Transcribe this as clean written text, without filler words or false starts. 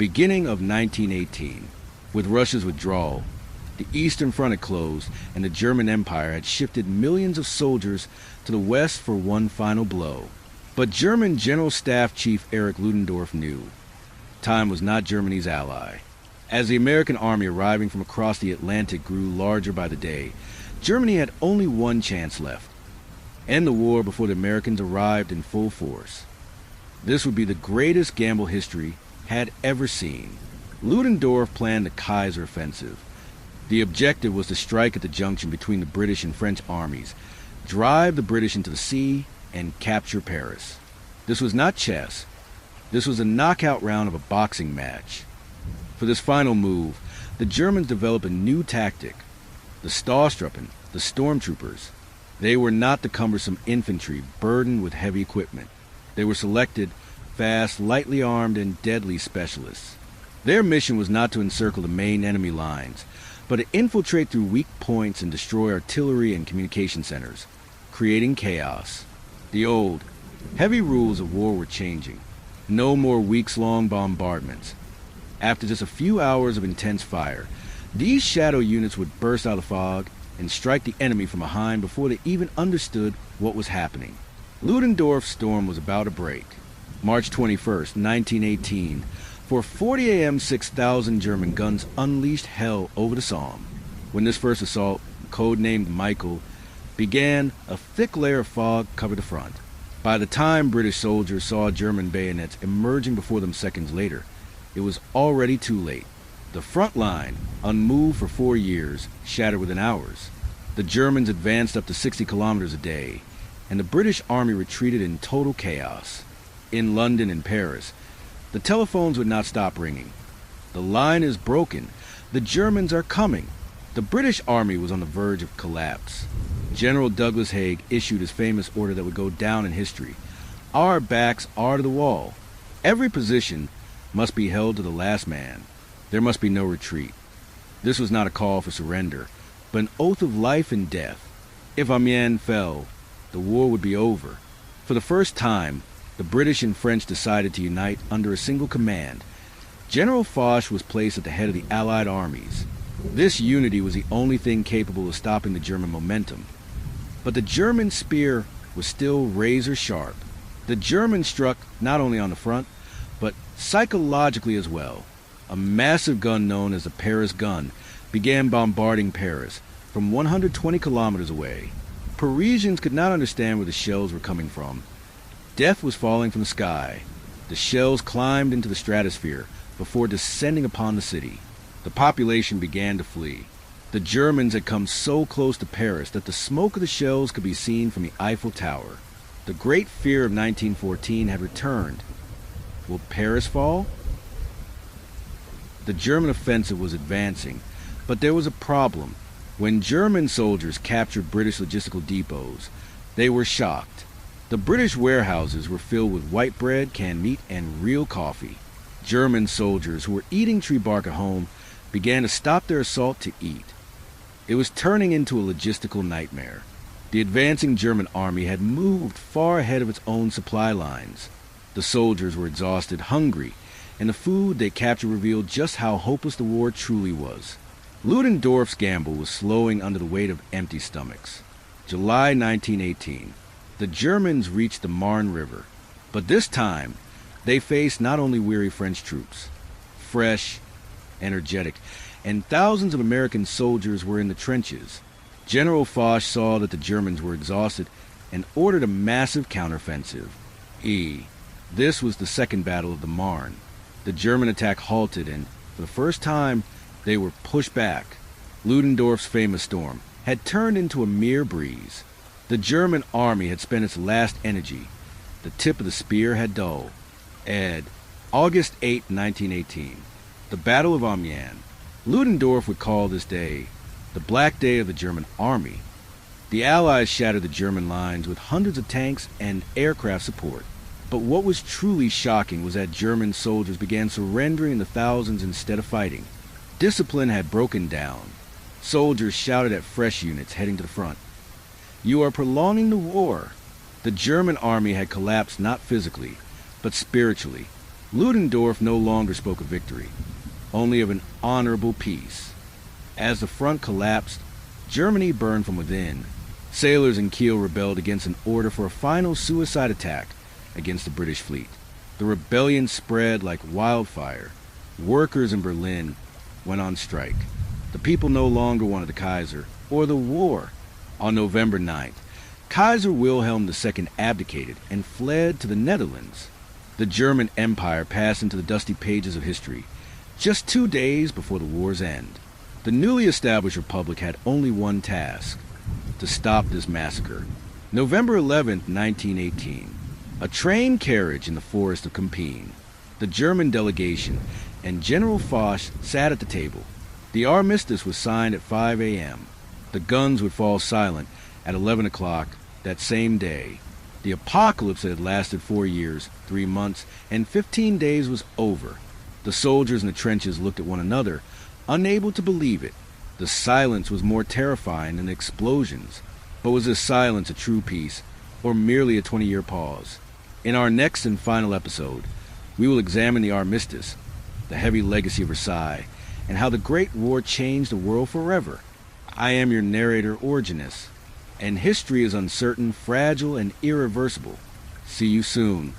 beginning of 1918. With Russia's withdrawal, the Eastern Front had closed, and the German Empire had shifted millions of soldiers to the west for one final blow. But German General Staff Chief Erich Ludendorff knew time was not Germany's ally. As the American army arriving from across the Atlantic grew larger by the day, Germany had only one chance left: end the war before the Americans arrived in full force. This would be the greatest gamble history had ever seen. Ludendorff planned the Kaiser offensive. The objective was to strike at the junction between the British and French armies, drive the British into the sea, and capture Paris. This was not chess. This was a knockout round of a boxing match. For this final move, the Germans developed a new tactic: the Stahlstruppen, the stormtroopers. They were not the cumbersome infantry burdened with heavy equipment. They were selected, fast, lightly armed, and deadly specialists. Their mission was not to encircle the main enemy lines, but to infiltrate through weak points and destroy artillery and communication centers, creating chaos. The old, heavy rules of war were changing. No more weeks-long bombardments. After just a few hours of intense fire, these shadow units would burst out of the fog and strike the enemy from behind before they even understood what was happening. Ludendorff's storm was about to break. March 21st, 1918, for 40 a.m., 6,000 German guns unleashed hell over the Somme. When this first assault, codenamed Michael, began, a thick layer of fog covered the front. By the time British soldiers saw German bayonets emerging before them seconds later, it was already too late. The front line, unmoved for 4 years, shattered within hours. The Germans advanced up to 60 kilometers a day, and the British army retreated in total chaos. In London and Paris, the telephones would not stop ringing. The line is broken. The Germans are coming. The British army was on the verge of collapse. General Douglas Haig issued his famous order that would go down in history: "Our backs are to the wall. Every position must be held to the last man. There must be no retreat." This was not a call for surrender, but an oath of life and death. If Amiens fell, the war would be over. For the first time, the British and French decided to unite under a single command. General Foch was placed at the head of the Allied armies. This unity was the only thing capable of stopping the German momentum. But the German spear was still razor sharp. The Germans struck not only on the front, but psychologically as well. A massive gun known as the Paris gun began bombarding Paris from 120 kilometers away. Parisians could not understand where the shells were coming from. Death was falling from the sky. The shells climbed into the stratosphere before descending upon the city. The population began to flee. The Germans had come so close to Paris that the smoke of the shells could be seen from the Eiffel Tower. The great fear of 1914 had returned. Will Paris fall? The German offensive was advancing, but there was a problem. When German soldiers captured British logistical depots, they were shocked. The British warehouses were filled with white bread, canned meat, and real coffee. German soldiers who were eating tree bark at home began to stop their assault to eat. It was turning into a logistical nightmare. The advancing German army had moved far ahead of its own supply lines. The soldiers were exhausted, hungry, and the food they captured revealed just how hopeless the war truly was. Ludendorff's gamble was slowing under the weight of empty stomachs. July 1918. The Germans reached the Marne River, but this time they faced not only weary French troops. Fresh, energetic, and thousands of American soldiers were in the trenches. General Foch saw that the Germans were exhausted and ordered a massive counteroffensive. This was the second battle of the Marne. The German attack halted, and for the first time, they were pushed back. Ludendorff's famous storm had turned into a mere breeze. The German army had spent its last energy. The tip of the spear had dulled. August 8, 1918. The Battle of Amiens. Ludendorff would call this day the Black Day of the German Army. The Allies shattered the German lines with hundreds of tanks and aircraft support. But what was truly shocking was that German soldiers began surrendering in the thousands instead of fighting. Discipline had broken down. Soldiers shouted at fresh units heading to the front, "You are prolonging the war." The German army had collapsed not physically, but spiritually. Ludendorff no longer spoke of victory, only of an honorable peace. As the front collapsed, Germany burned from within. Sailors in Kiel rebelled against an order for a final suicide attack against the British fleet. The rebellion spread like wildfire. Workers in Berlin went on strike. The people no longer wanted the Kaiser or the war. On November 9th, Kaiser Wilhelm II abdicated and fled to the Netherlands. The German Empire passed into the dusty pages of history just 2 days before the war's end. The newly established republic had only one task: to stop this massacre. November 11th, 1918. A train carriage in the forest of Compiègne. The German delegation and General Foch sat at the table. The armistice was signed at 5 a.m. The guns would fall silent at 11 o'clock that same day. The apocalypse that had lasted 4 years, 3 months, and 15 days was over. The soldiers in the trenches looked at one another, unable to believe it. The silence was more terrifying than the explosions. But was this silence a true peace, or merely a 20-year pause? In our next and final episode, we will examine the Armistice, the heavy legacy of Versailles, and how the Great War changed the world forever. I am your narrator, Origenes, and history is uncertain, fragile, and irreversible. See you soon.